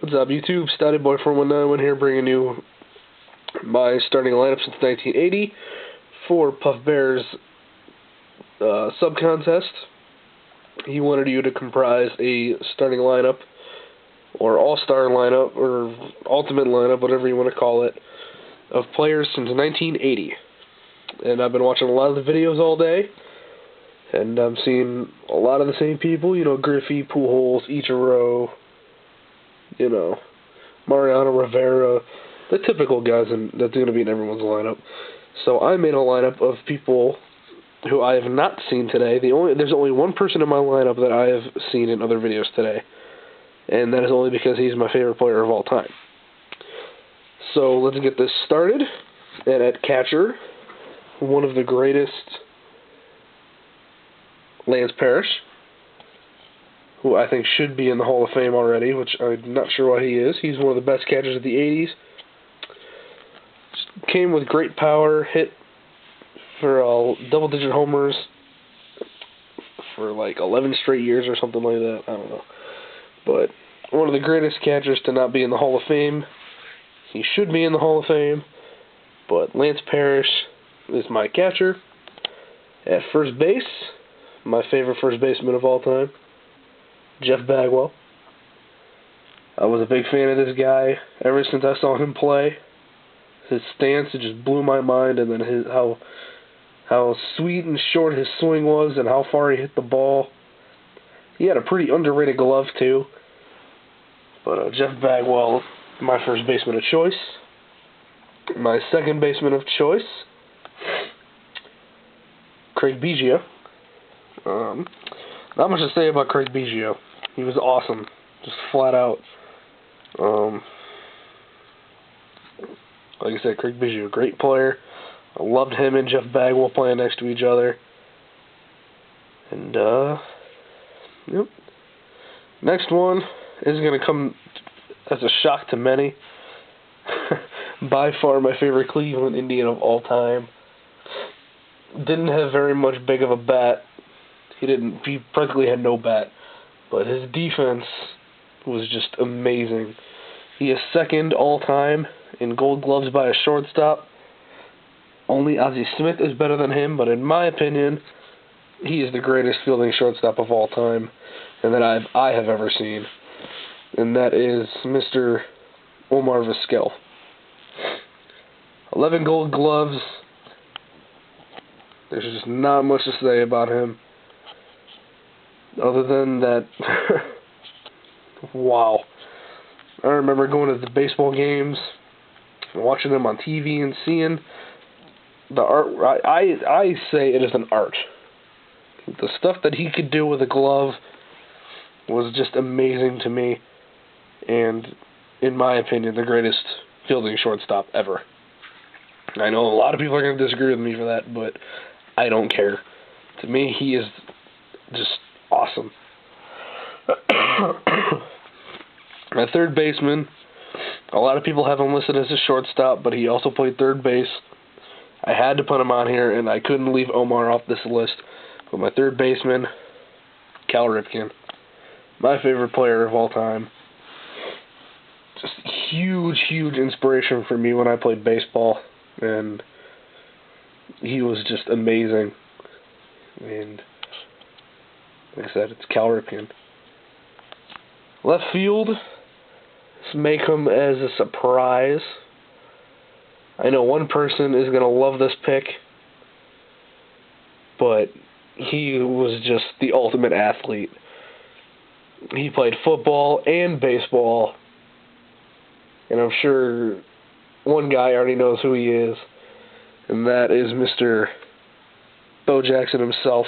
What's up, YouTube? StoutyBoy419 here, bringing you my starting lineup since 1980 for Puffbear's sub-contest. He wanted you to comprise a starting lineup, or all-star lineup, or ultimate lineup, whatever you want to call it, of players since 1980. And I've been watching a lot of the videos all day, and I'm seeing a lot of the same people, Griffey, Pujols, Ichiro, Mariano Rivera, the typical guys that's going to be in everyone's lineup. So I made a lineup of people who I have not seen today. There's only one person in my lineup that I have seen in other videos today, and that is only because he's my favorite player of all time. So let's get this started. And at catcher, one of the greatest, Lance Parrish, who I think should be in the Hall of Fame already, which I'm not sure why he is. He's one of the best catchers of the 80s. Came with great power, hit for double-digit homers for like 11 straight years or something like that. I don't know. But one of the greatest catchers to not be in the Hall of Fame. He should be in the Hall of Fame, but Lance Parrish is my catcher. At first base, my favorite first baseman of all time, Jeff Bagwell. I was a big fan of this guy ever since I saw him play. His stance, it just blew my mind, and then how sweet and short his swing was and how far he hit the ball. He had a pretty underrated glove, too. But Jeff Bagwell, my first baseman of choice. My second baseman of choice, Craig Biggio. Not much to say about Craig Biggio. He was awesome, just flat out. Like I said, Craig Biggio, great player. I loved him and Jeff Bagwell playing next to each other. And, yep. Next one is going to come as a shock to many. By far my favorite Cleveland Indian of all time. Didn't have very much big of a bat. He practically had no bat. But his defense was just amazing. He is second all-time in Gold Gloves by a shortstop. Only Ozzie Smith is better than him, but in my opinion, he is the greatest fielding shortstop of all time, and that I have ever seen. And that is Mr. Omar Vizquel. 11 Gold Gloves. There's just not much to say about him, other than that. Wow. I remember going to the baseball games, watching them on TV, and seeing the art. I say it is an art. The stuff that he could do with a glove was just amazing to me, and in my opinion, the greatest fielding shortstop ever. I know a lot of people are going to disagree with me for that, but I don't care. To me, he is just awesome. My third baseman, a lot of people have him listed as a shortstop, but he also played third base. I had to put him on here, and I couldn't leave Omar off this list. But my third baseman, Cal Ripken, my favorite player of all time. Just huge, huge inspiration for me when I played baseball, and he was just amazing. And like I said, it's Cal Ripken. Left field, let's make him as a surprise. I know one person is going to love this pick, but he was just the ultimate athlete. He played football and baseball, and I'm sure one guy already knows who he is, and that is Mr. Bo Jackson himself.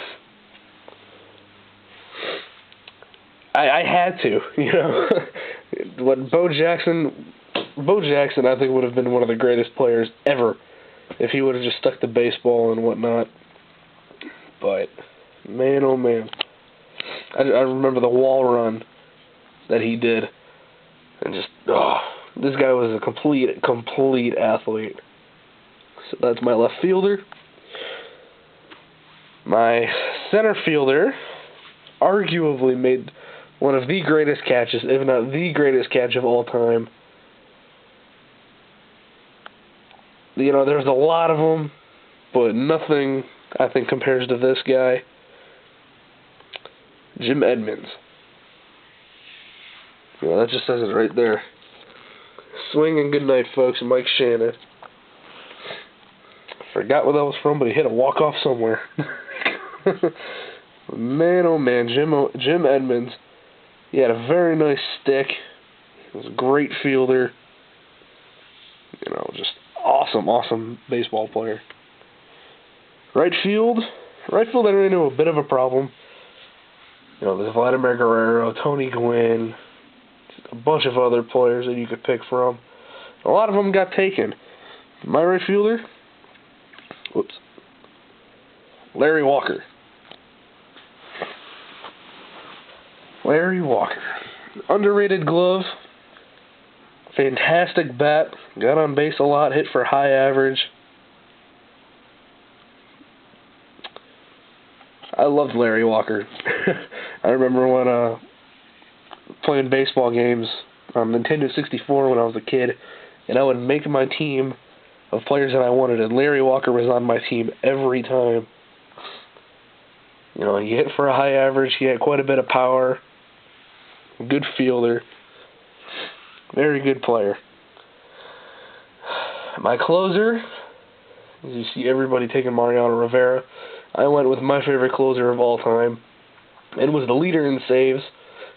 I had to, When Bo Jackson, I think, would have been one of the greatest players ever if he would have just stuck to baseball and whatnot. But, man, oh man. I remember the wall run that he did. And just, this guy was a complete athlete. So that's my left fielder. My center fielder arguably made One of the greatest catches, if not the greatest catch of all time. You know, there's a lot of them, but nothing, I think, compares to this guy. Jim Edmonds. You know, that just says it right there. Swing and good night, folks. Mike Shannon. Forgot where that was from, but he hit a walk-off somewhere. Man, oh man, Jim Edmonds. He had a very nice stick. He was a great fielder. You know, just awesome baseball player. Right field I ran into a bit of a problem. You know, there's Vladimir Guerrero, Tony Gwynn, a bunch of other players that you could pick from. A lot of them got taken. My right fielder, Larry Walker. Larry Walker. Underrated glove. Fantastic bat. Got on base a lot. Hit for high average. I loved Larry Walker. I remember when playing baseball games on Nintendo 64 when I was a kid, and I would make my team of players that I wanted, and Larry Walker was on my team every time. You know, he hit for a high average. He had quite a bit of power. Good fielder. Very good player. My closer, as you see everybody taking Mariano Rivera, I went with my favorite closer of all time, and was the leader in saves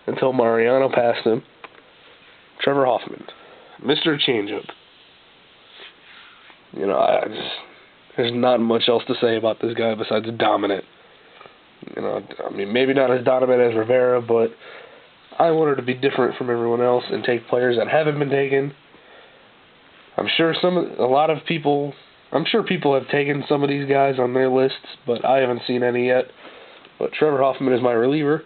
until Mariano passed him. Trevor Hoffman, Mr. Changeup. You know, there's not much else to say about this guy besides dominant. You know, I mean, maybe not as dominant as Rivera, but I wanted to be different from everyone else and take players that haven't been taken. I'm sure people have taken some of these guys on their lists, but I haven't seen any yet. But Trevor Hoffman is my reliever.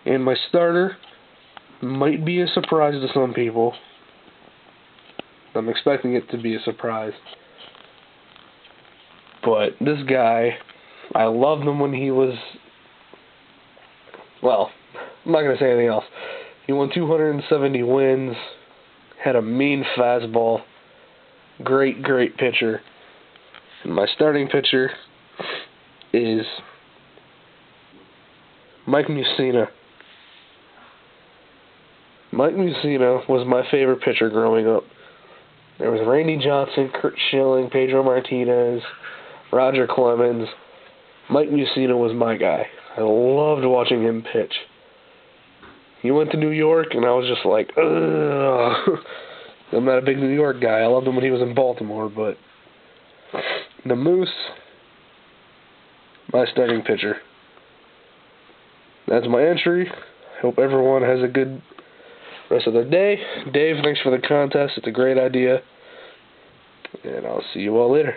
And my starter might be a surprise to some people. I'm expecting it to be a surprise. But this guy, I loved him when he was, well, I'm not going to say anything else. He won 270 wins, had a mean fastball, great pitcher. And my starting pitcher is Mike Mussina. Mike Mussina was my favorite pitcher growing up. There was Randy Johnson, Curt Schilling, Pedro Martinez, Roger Clemens. Mike Mussina was my guy. I loved watching him pitch. He went to New York, and I was just like, ugh. I'm not a big New York guy. I loved him when he was in Baltimore, but the Moose, my starting pitcher. That's my entry. Hope everyone has a good rest of their day. Dave, thanks for the contest. It's a great idea. And I'll see you all later.